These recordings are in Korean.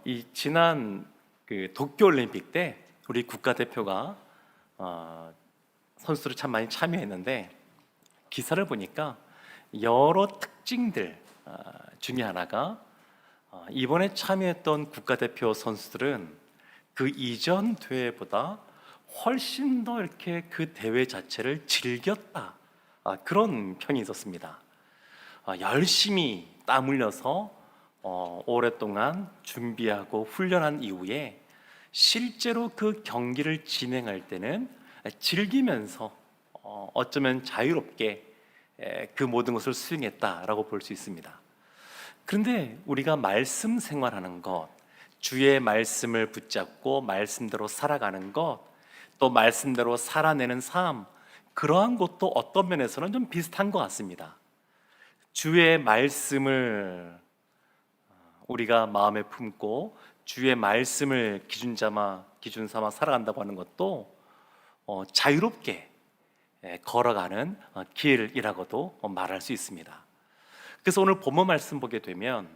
이 지난 그 도쿄올림픽 때 우리 국가대표가 선수들이 참 많이 참여했는데 기사를 보니까 여러 특징들 중에 하나가 이번에 참여했던 국가대표 선수들은 그 이전 대회보다 훨씬 더 이렇게 그 대회 자체를 즐겼다, 그런 평이 있었습니다. 열심히 땀 흘려서 오랫동안 준비하고 훈련한 이후에 실제로 그 경기를 진행할 때는 즐기면서 어쩌면 자유롭게 그 모든 것을 수행했다라고 볼 수 있습니다. 그런데 우리가 말씀 생활하는 것, 주의 말씀을 붙잡고 말씀대로 살아가는 것, 또 말씀대로 살아내는 삶, 그러한 것도 어떤 면에서는 좀 비슷한 것 같습니다. 주의 말씀을 우리가 마음에 품고 주의 말씀을 기준 삼아 살아간다고 하는 것도 자유롭게 걸어가는 길이라고도 말할 수 있습니다. 그래서 오늘 본문 말씀 보게 되면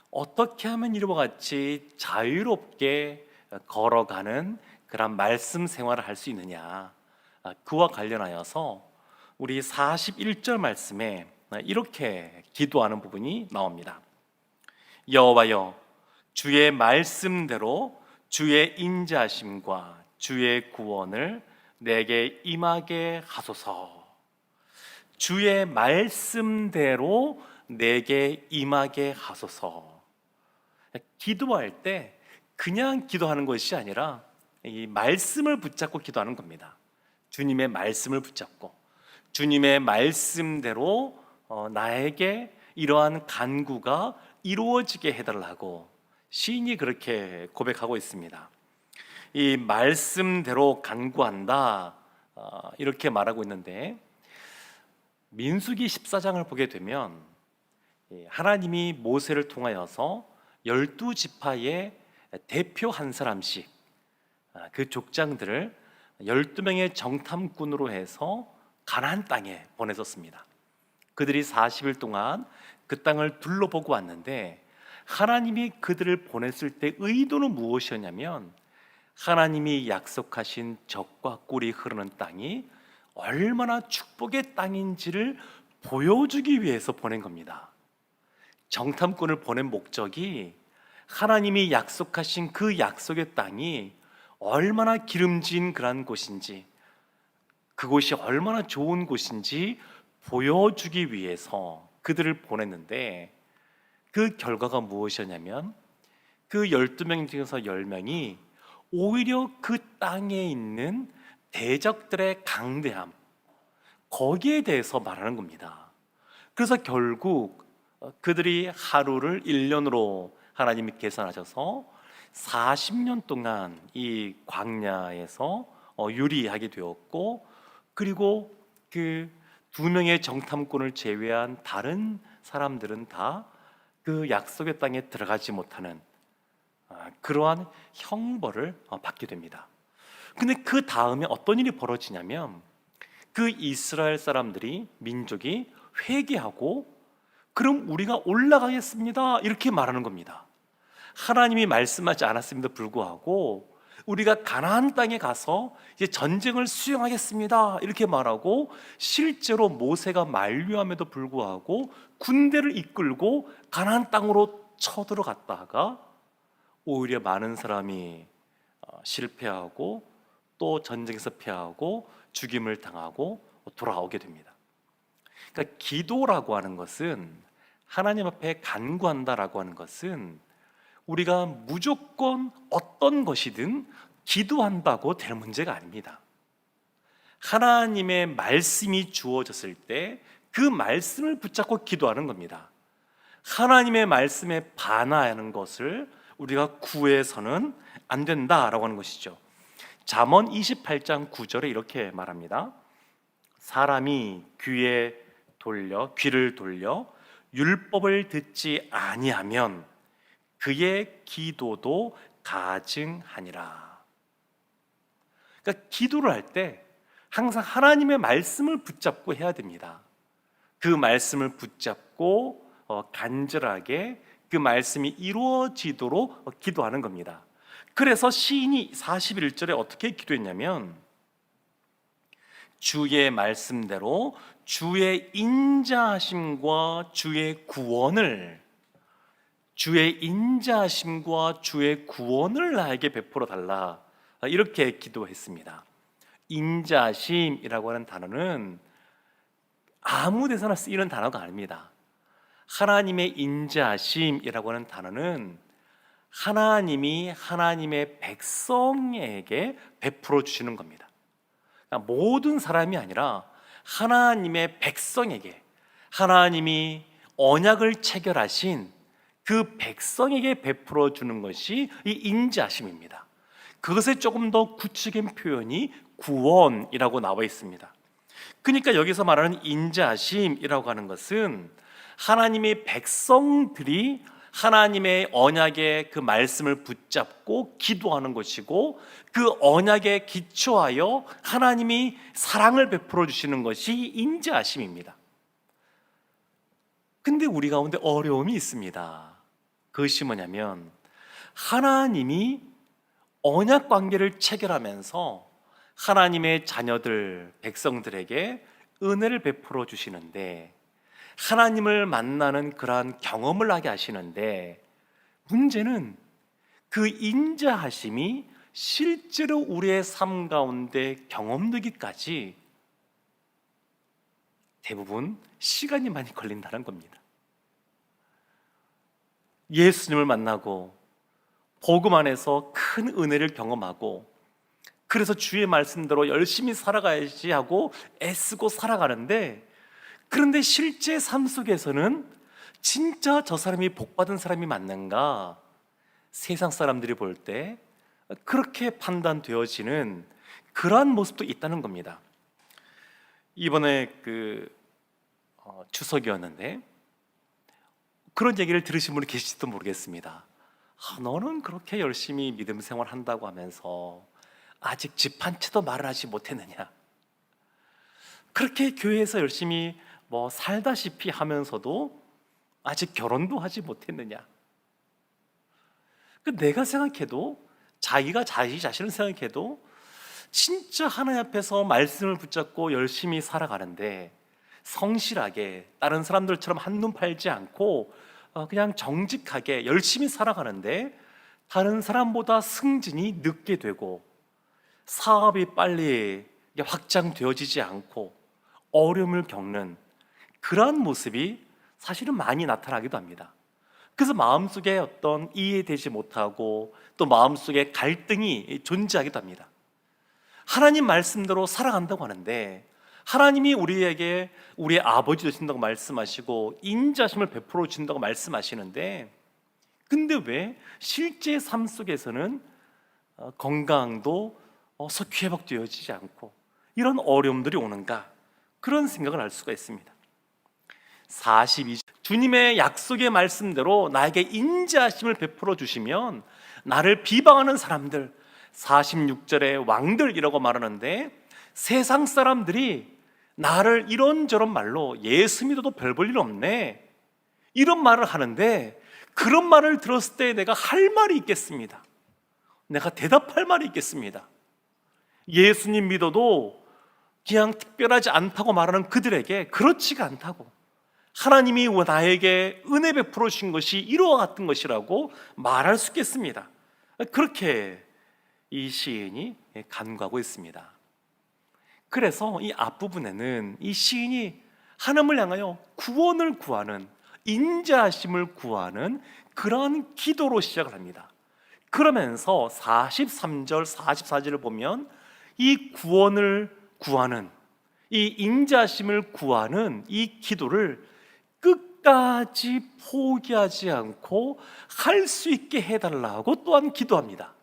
어떻게 하면 이와 같이 자유롭게 걸어가는 그런 말씀 생활을 할 수 있느냐, 그와 관련하여서 우리 41절 말씀에 이렇게 기도하는 부분이 나옵니다. 여호와여, 주의 말씀대로 주의 인자하심과 주의 구원을 내게 임하게 하소서. 주의 말씀대로 내게 임하게 하소서. 기도할 때 그냥 기도하는 것이 아니라 이 말씀을 붙잡고 기도하는 겁니다. 주님의 말씀을 붙잡고 주님의 말씀대로 나에게 이러한 간구가 이루어지게 해달라고 시인이 그렇게 고백하고 있습니다. 이 말씀대로 간구한다, 이렇게 말하고 있는데, 민수기 14장을 보게 되면 하나님이 모세를 통하여서 12지파의 대표 한 사람씩 그 족장들을 12명의 정탐꾼으로 해서 가나안 땅에 보내셨습니다. 그들이 40일 동안 그 땅을 둘러보고 왔는데, 하나님이 그들을 보냈을 때 의도는 무엇이었냐면 하나님이 약속하신 젖과 꿀이 흐르는 땅이 얼마나 축복의 땅인지를 보여주기 위해서 보낸 겁니다. 정탐꾼을 보낸 목적이 하나님이 약속하신 그 약속의 땅이 얼마나 기름진 그런 곳인지, 그곳이 얼마나 좋은 곳인지 보여주기 위해서 그들을 보냈는데, 그 결과가 무엇이었냐면 그 12명 중에서 10명이 오히려 그 땅에 있는 대적들의 강대함, 거기에 대해서 말하는 겁니다. 그래서 결국 그들이 하루를 1년으로 하나님이 계산하셔서 40년 동안 이 광야에서 유리하게 되었고, 그리고 그 2명의 정탐꾼을 제외한 다른 사람들은 다 그 약속의 땅에 들어가지 못하는 그러한 형벌을 받게 됩니다. 근데 그 다음에 어떤 일이 벌어지냐면 그 이스라엘 사람들이, 민족이 회개하고 그럼 우리가 올라가겠습니다, 이렇게 말하는 겁니다. 하나님이 말씀하지 않았음에도 불구하고 우리가 가나안 땅에 가서 이제 전쟁을 수행하겠습니다, 이렇게 말하고 실제로 모세가 만류함에도 불구하고 군대를 이끌고 가나안 땅으로 쳐들어갔다가 오히려 많은 사람이 실패하고 또 전쟁에서 패하고 죽임을 당하고 돌아오게 됩니다. 그러니까 기도라고 하는 것은, 하나님 앞에 간구한다라고 하는 것은 우리가 무조건 어떤 것이든 기도한다고 될 문제가 아닙니다. 하나님의 말씀이 주어졌을 때 그 말씀을 붙잡고 기도하는 겁니다. 하나님의 말씀에 반하는 것을 우리가 구해서는 안 된다라고 하는 것이죠. 잠언 28장 9절에 이렇게 말합니다. 사람이 귀를 돌려 율법을 듣지 아니하면 그의 기도도 가증하니라. 그러니까 기도를 할 때 항상 하나님의 말씀을 붙잡고 해야 됩니다. 그 말씀을 붙잡고 간절하게 그 말씀이 이루어지도록 기도하는 겁니다. 그래서 시인이 41절에 어떻게 기도했냐면, 주의 말씀대로 주의 인자하심과 주의 구원을 나에게 베풀어 달라, 이렇게 기도했습니다. 인자하심이라고 하는 단어는 아무 데서나 쓰이는 단어가 아닙니다. 하나님의 인자하심이라고 하는 단어는 하나님이 하나님의 백성에게 베풀어 주시는 겁니다. 그러니까 모든 사람이 아니라 하나님의 백성에게, 하나님이 언약을 체결하신 그 백성에게 베풀어 주는 것이 이 인자하심입니다. 그것에 조금 더 구체적인 표현이 구원이라고 나와 있습니다. 그러니까 여기서 말하는 인자하심이라고 하는 것은 하나님의 백성들이 하나님의 언약의 그 말씀을 붙잡고 기도하는 것이고, 그 언약에 기초하여 하나님이 사랑을 베풀어 주시는 것이 인자하심입니다. 근데 우리 가운데 어려움이 있습니다. 그것이 뭐냐면, 하나님이 언약 관계를 체결하면서 하나님의 자녀들, 백성들에게 은혜를 베풀어 주시는데, 하나님을 만나는 그러한 경험을 하게 하시는데, 문제는 그 인자하심이 실제로 우리의 삶 가운데 경험되기까지 대부분 시간이 많이 걸린다는 겁니다. 예수님을 만나고 복음 안에서 큰 은혜를 경험하고, 그래서 주의 말씀대로 열심히 살아가야지 하고 애쓰고 살아가는데, 그런데 실제 삶 속에서는 진짜 저 사람이 복받은 사람이 맞는가, 세상 사람들이 볼 때 그렇게 판단되어지는 그러한 모습도 있다는 겁니다. 이번에 추석이었는데 그런 얘기를 들으신 분이 계실지도 모르겠습니다. 너는 그렇게 열심히 믿음 생활 한다고 하면서 아직 집 한 채도 마련하지 못했느냐, 그렇게 교회에서 열심히 살다시피 하면서도 아직 결혼도 하지 못했느냐. 내가 생각해도, 자기가 자기 자신을 생각해도 진짜 하나님 앞에서 말씀을 붙잡고 열심히 살아가는데, 성실하게 다른 사람들처럼 한눈 팔지 않고 그냥 정직하게 열심히 살아가는데, 다른 사람보다 승진이 늦게 되고 사업이 빨리 확장되어지지 않고 어려움을 겪는 그러한 모습이 사실은 많이 나타나기도 합니다. 그래서 마음속에 어떤 이해되지 못하고 또 마음속에 갈등이 존재하기도 합니다. 하나님 말씀대로 살아간다고 하는데, 하나님이 우리에게 우리의 아버지 되신다고 말씀하시고 인자심을 베풀어 주신다고 말씀하시는데, 근데 왜 실제 삶 속에서는 건강도 속히 회복되어지지 않고 이런 어려움들이 오는가, 그런 생각을 할 수가 있습니다. 42절, 주님의 약속의 말씀대로 나에게 인자하심을 베풀어 주시면 나를 비방하는 사람들, 46절에 왕들이라고 말하는데, 세상 사람들이 나를 이런저런 말로 예수 믿어도 별 볼 일 없네, 이런 말을 하는데, 그런 말을 들었을 때 내가 할 말이 있겠습니다. 내가 대답할 말이 있겠습니다. 예수님 믿어도 그냥 특별하지 않다고 말하는 그들에게 그렇지가 않다고, 하나님이 나에게 은혜 베풀어 주신 것이 이와 같은 것이라고 말할 수 있겠습니다. 그렇게 이 시인이 간구하고 있습니다. 그래서 이 앞부분에는 이 시인이 하나님을 향하여 구원을 구하는, 인자하심을 구하는 그런 기도로 시작을 합니다. 그러면서 43절, 44절을 보면 이 구원을 구하는, 이 인자하심을 구하는 이 기도를 끝까지 포기하지 않고 할 수 있게 해달라고 또한 기도합니다.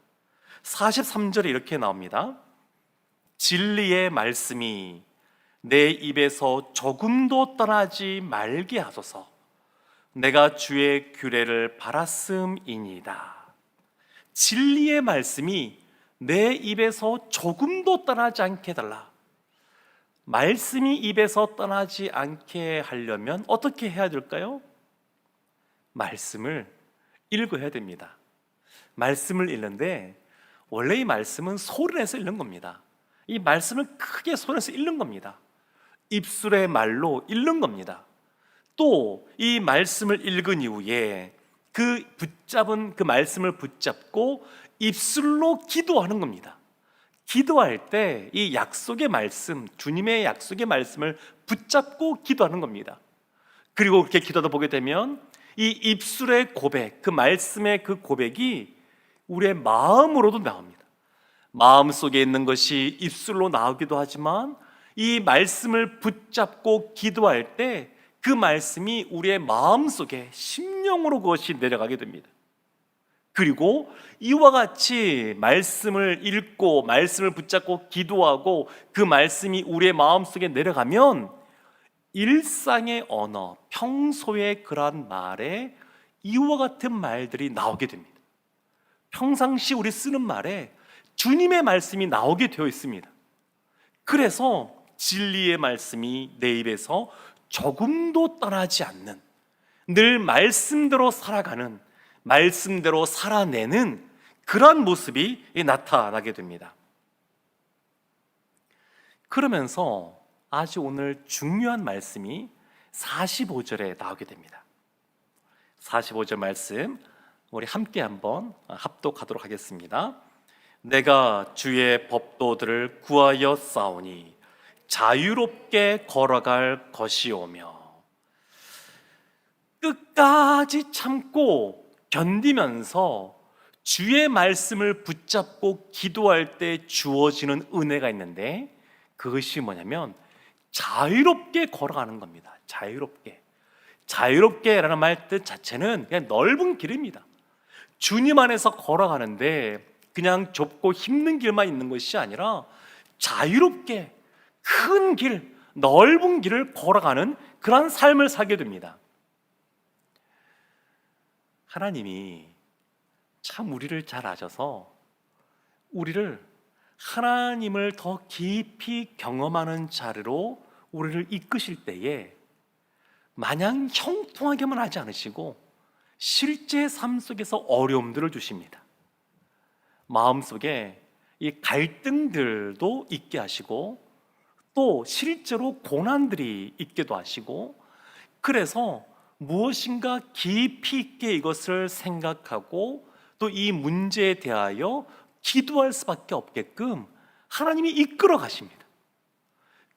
43절에 이렇게 나옵니다. 진리의 말씀이 내 입에서 조금도 떠나지 말게 하소서. 내가 주의 규례를 바랐음이니이다. 진리의 말씀이 내 입에서 조금도 떠나지 않게 해달라. 말씀이 입에서 떠나지 않게 하려면 어떻게 해야 될까요? 말씀을 읽어야 됩니다. 말씀을 읽는데 원래 이 말씀은 소리내서 읽는 겁니다. 이 말씀을 크게 소리내서 읽는 겁니다. 입술의 말로 읽는 겁니다. 또 이 말씀을 읽은 이후에 그 붙잡은 그 말씀을 붙잡고 입술로 기도하는 겁니다. 기도할 때 이 약속의 말씀, 주님의 약속의 말씀을 붙잡고 기도하는 겁니다. 그리고 그렇게 기도하다 보게 되면 이 입술의 고백, 그 말씀의 그 고백이 우리의 마음으로도 나옵니다. 마음 속에 있는 것이 입술로 나오기도 하지만 이 말씀을 붙잡고 기도할 때 그 말씀이 우리의 마음 속에 심령으로 그것이 내려가게 됩니다. 그리고 이와 같이 말씀을 읽고 말씀을 붙잡고 기도하고 그 말씀이 우리의 마음속에 내려가면 일상의 언어, 평소의 그러한 말에 이와 같은 말들이 나오게 됩니다. 평상시 우리 쓰는 말에 주님의 말씀이 나오게 되어 있습니다. 그래서 진리의 말씀이 내 입에서 조금도 떠나지 않는, 늘 말씀대로 살아가는, 말씀대로 살아내는 그러한 모습이 나타나게 됩니다. 그러면서 아주 오늘 중요한 말씀이 45절에 나오게 됩니다. 45절 말씀 우리 함께 한번 합독하도록 하겠습니다. 내가 주의 법도들을 구하여 싸우니 자유롭게 걸어갈 것이오며. 끝까지 참고 견디면서 주의 말씀을 붙잡고 기도할 때 주어지는 은혜가 있는데 그것이 뭐냐면 자유롭게 걸어가는 겁니다. 자유롭게라는 말 뜻 자체는 그냥 넓은 길입니다. 주님 안에서 걸어가는데 그냥 좁고 힘든 길만 있는 것이 아니라 자유롭게 큰 길, 넓은 길을 걸어가는 그런 삶을 살게 됩니다. 하나님이 참 우리를 잘 아셔서 우리를 하나님을 더 깊이 경험하는 자리로 우리를 이끄실 때에 마냥 형통하게만 하지 않으시고 실제 삶 속에서 어려움들을 주십니다. 마음속에 이 갈등들도 있게 하시고 또 실제로 고난들이 있기도 하시고, 그래서 무엇인가 깊이 있게 이것을 생각하고 또 이 문제에 대하여 기도할 수밖에 없게끔 하나님이 이끌어 가십니다.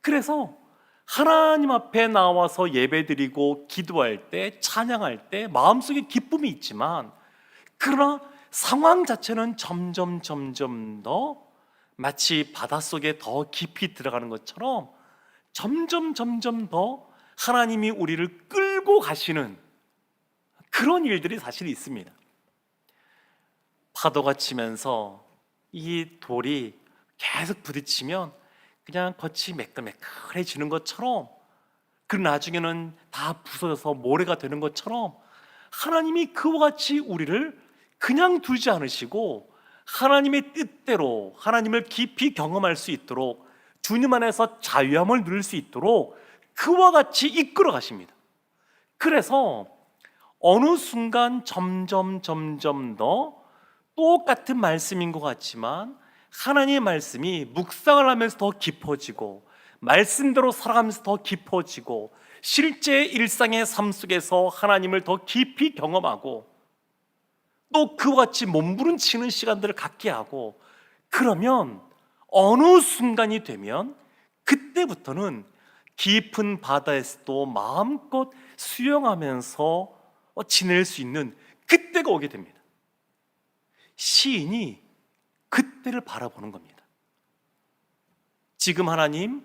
그래서 하나님 앞에 나와서 예배드리고 기도할 때, 찬양할 때 마음속에 기쁨이 있지만, 그러나 상황 자체는 점점 더 마치 바닷속에 더 깊이 들어가는 것처럼 점점 더 하나님이 우리를 끌고 가시는 그런 일들이 사실 있습니다. 파도가 치면서 이 돌이 계속 부딪히면 그냥 겉이 매끌매끌해지는 것처럼, 그 나중에는 다 부서져서 모래가 되는 것처럼 하나님이 그와 같이 우리를 그냥 두지 않으시고 하나님의 뜻대로 하나님을 깊이 경험할 수 있도록, 주님 안에서 자유함을 누릴 수 있도록 그와 같이 이끌어 가십니다. 그래서 어느 순간 점점 더 똑같은 말씀인 것 같지만 하나님의 말씀이 묵상을 하면서 더 깊어지고 말씀대로 살아가면서 더 깊어지고 실제 일상의 삶 속에서 하나님을 더 깊이 경험하고 또 그와 같이 몸부림치는 시간들을 갖게 하고, 그러면 어느 순간이 되면 그때부터는 깊은 바다에서도 마음껏 수영하면서 지낼 수 있는 그때가 오게 됩니다. 시인이 그때를 바라보는 겁니다. 지금 하나님,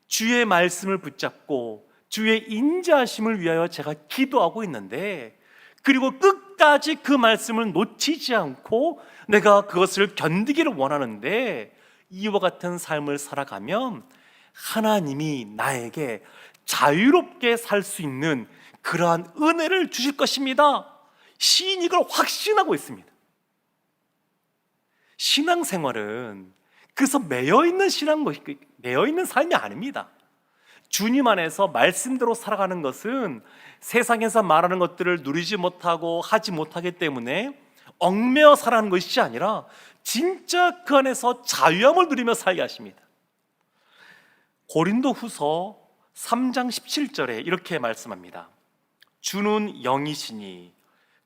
주의 말씀을 붙잡고 주의 인자하심을 위하여 제가 기도하고 있는데, 그리고 끝까지 그 말씀을 놓치지 않고 내가 그것을 견디기를 원하는데, 이와 같은 삶을 살아가면 하나님이 나에게 자유롭게 살 수 있는 그러한 은혜를 주실 것입니다. 시인이 이걸 확신하고 있습니다. 신앙생활은 그래서 매여 있는 삶이 아닙니다. 주님 안에서 말씀대로 살아가는 것은 세상에서 말하는 것들을 누리지 못하고 하지 못하기 때문에 얽매여 살아가는 것이 아니라 진짜 그 안에서 자유함을 누리며 살게 하십니다. 고린도후서 3장 17절에 이렇게 말씀합니다. 주는 영이시니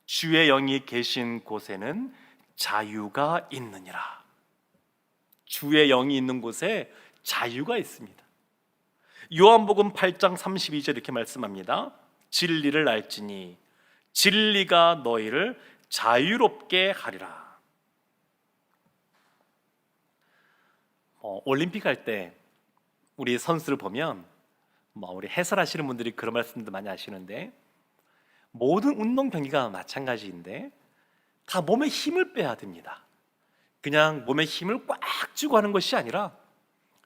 주의 영이 계신 곳에는 자유가 있느니라. 주의 영이 있는 곳에 자유가 있습니다. 요한복음 8장 32절 이렇게 말씀합니다. 진리를 알지니 진리가 너희를 자유롭게 하리라. 올림픽 할 때 우리 선수를 보면 우리 해설하시는 분들이 그런 말씀도 많이 하시는데, 모든 운동 경기가 마찬가지인데 다 몸에 힘을 빼야 됩니다. 그냥 몸에 힘을 꽉 쥐고 하는 것이 아니라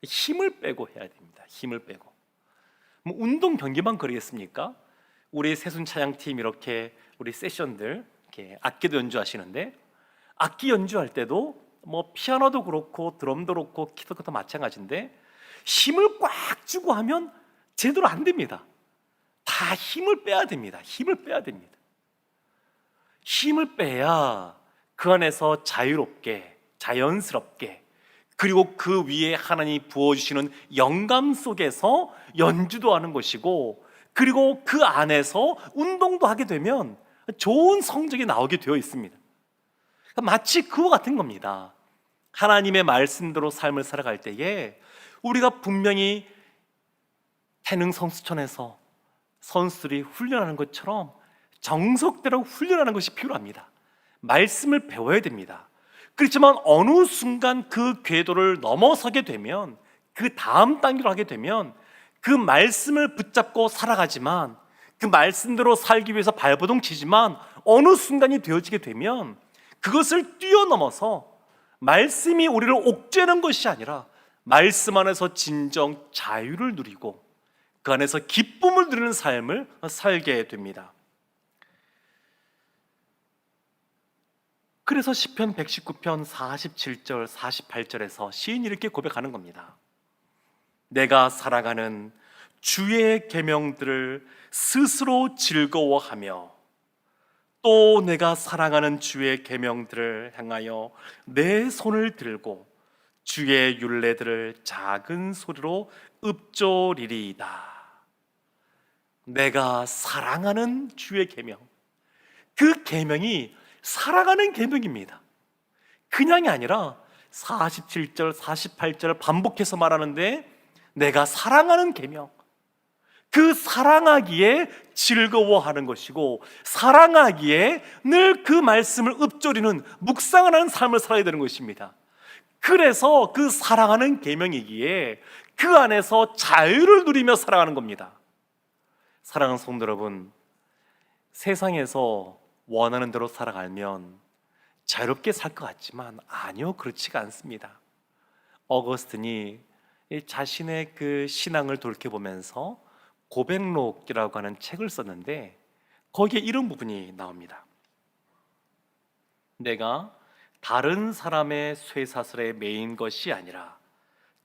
힘을 빼고 해야 됩니다. 힘을 빼고. 운동 경기만 그러겠습니까? 우리 세순 차양팀 이렇게 우리 세션들 이렇게 악기도 연주하시는데, 악기 연주할 때도 피아노도 그렇고 드럼도 그렇고 키도 그렇고 마찬가지인데 힘을 꽉 쥐고 하면 제대로 안 됩니다. 다 힘을 빼야 됩니다. 힘을 빼야 됩니다. 힘을 빼야 그 안에서 자유롭게, 자연스럽게, 그리고 그 위에 하나님이 부어주시는 영감 속에서 연주도 하는 것이고, 그리고 그 안에서 운동도 하게 되면 좋은 성적이 나오게 되어 있습니다. 마치 그와 같은 겁니다. 하나님의 말씀대로 삶을 살아갈 때에 우리가 분명히 태능 선수촌에서 선수들이 훈련하는 것처럼 정석대로 훈련하는 것이 필요합니다. 말씀을 배워야 됩니다. 그렇지만 어느 순간 그 궤도를 넘어서게 되면, 그 다음 단계로 하게 되면 그 말씀을 붙잡고 살아가지만, 그 말씀대로 살기 위해서 발버둥 치지만 어느 순간이 되어지게 되면 그것을 뛰어넘어서 말씀이 우리를 옥죄는 것이 아니라 말씀 안에서 진정 자유를 누리고 그 안에서 기쁨을 누리는 삶을 살게 됩니다. 그래서 시편 119편 47절 48절에서 시인이 이렇게 고백하는 겁니다. 내가 살아가는 주의 계명들을 스스로 즐거워하며 또 내가 사랑하는 주의 계명들을 향하여 내 손을 들고 주의 율례들을 작은 소리로 읊조리리이다. 내가 사랑하는 주의 계명, 그 계명이 사랑하는 계명입니다. 그냥이 아니라 47절, 48절을 반복해서 말하는데, 내가 사랑하는 계명, 그 사랑하기에 즐거워하는 것이고, 사랑하기에 늘 그 말씀을 읊조리는, 묵상을 하는 삶을 살아야 되는 것입니다. 그래서 그 사랑하는 계명이기에 그 안에서 자유를 누리며 살아가는 겁니다. 사랑하는 성도 여러분, 세상에서 원하는 대로 살아가면 자유롭게 살 것 같지만 아니요, 그렇지가 않습니다. 어거스틴이 자신의 그 신앙을 돌이켜보면서 고백록이라고 하는 책을 썼는데, 거기에 이런 부분이 나옵니다. 내가 다른 사람의 쇠사슬에 매인 것이 아니라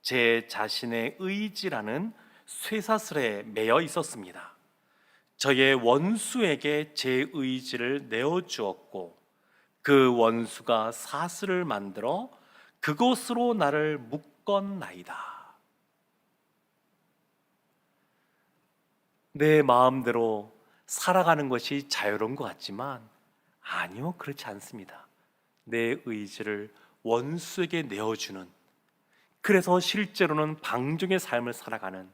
제 자신의 의지라는 쇠사슬에 매여 있었습니다. 저의 원수에게 제 의지를 내어주었고 그 원수가 사슬을 만들어 그곳으로 나를 묶었나이다. 내 마음대로 살아가는 것이 자유로운 것 같지만 아니요, 그렇지 않습니다. 내 의지를 원수에게 내어주는, 그래서 실제로는 방종의 삶을 살아가는,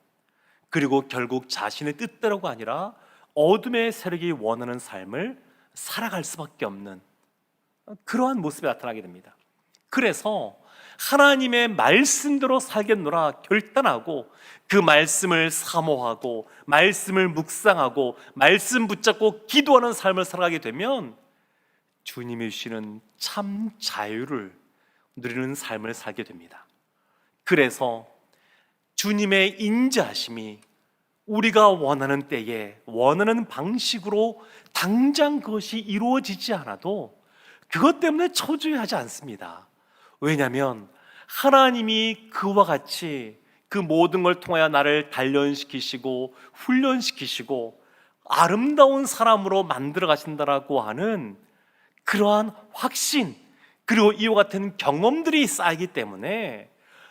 그리고 결국 자신의 뜻대로가 아니라 어둠의 세력이 원하는 삶을 살아갈 수밖에 없는 그러한 모습이 나타나게 됩니다. 그래서 하나님의 말씀대로 살겠노라 결단하고 그 말씀을 사모하고 말씀을 묵상하고 말씀 붙잡고 기도하는 삶을 살아가게 되면 주님이 주시는 참 자유를 누리는 삶을 살게 됩니다. 그래서 주님의 인자하심이 우리가 원하는 때에 원하는 방식으로 당장 그것이 이루어지지 않아도 그것 때문에 초조해하지 않습니다. 왜냐하면 하나님이 그와 같이 그 모든 걸 통하여 나를 단련시키시고 훈련시키시고 아름다운 사람으로 만들어 가신다라고 하는 그러한 확신, 그리고 이와 같은 경험들이 쌓이기 때문에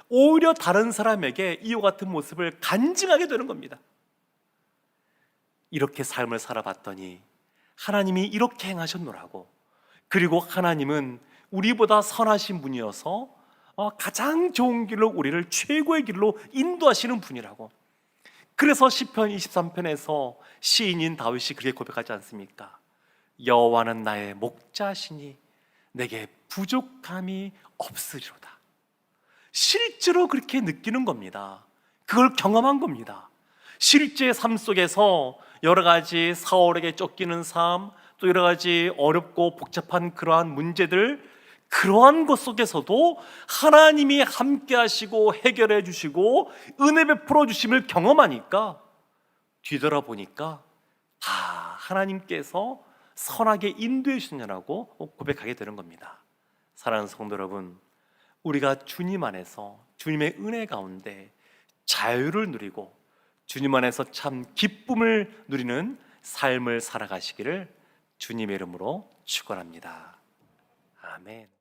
오히려 다른 사람에게 이와 같은 모습을 간증하게 되는 겁니다. 이렇게 삶을 살아봤더니 하나님이 이렇게 행하셨노라고, 그리고 하나님은 우리보다 선하신 분이어서 가장 좋은 길로, 우리를 최고의 길로 인도하시는 분이라고. 그래서 시편 23편에서 시인인 다윗이 그렇게 고백하지 않습니까? 여호와는 나의 목자시니 내게 부족함이 없으리로다. 실제로 그렇게 느끼는 겁니다. 그걸 경험한 겁니다. 실제 삶 속에서 여러 가지 사울에게 쫓기는 삶, 또 여러 가지 어렵고 복잡한 그러한 문제들, 그러한 것 속에서도 하나님이 함께 하시고 해결해 주시고 은혜 베풀어 주심을 경험하니까 뒤돌아보니까 다 하나님께서 선하게 인도해 주셨냐고 고백하게 되는 겁니다. 사랑하는 성도 여러분, 우리가 주님 안에서 주님의 은혜 가운데 자유를 누리고 주님 안에서 참 기쁨을 누리는 삶을 살아가시기를 주님의 이름으로 축원합니다. 아멘.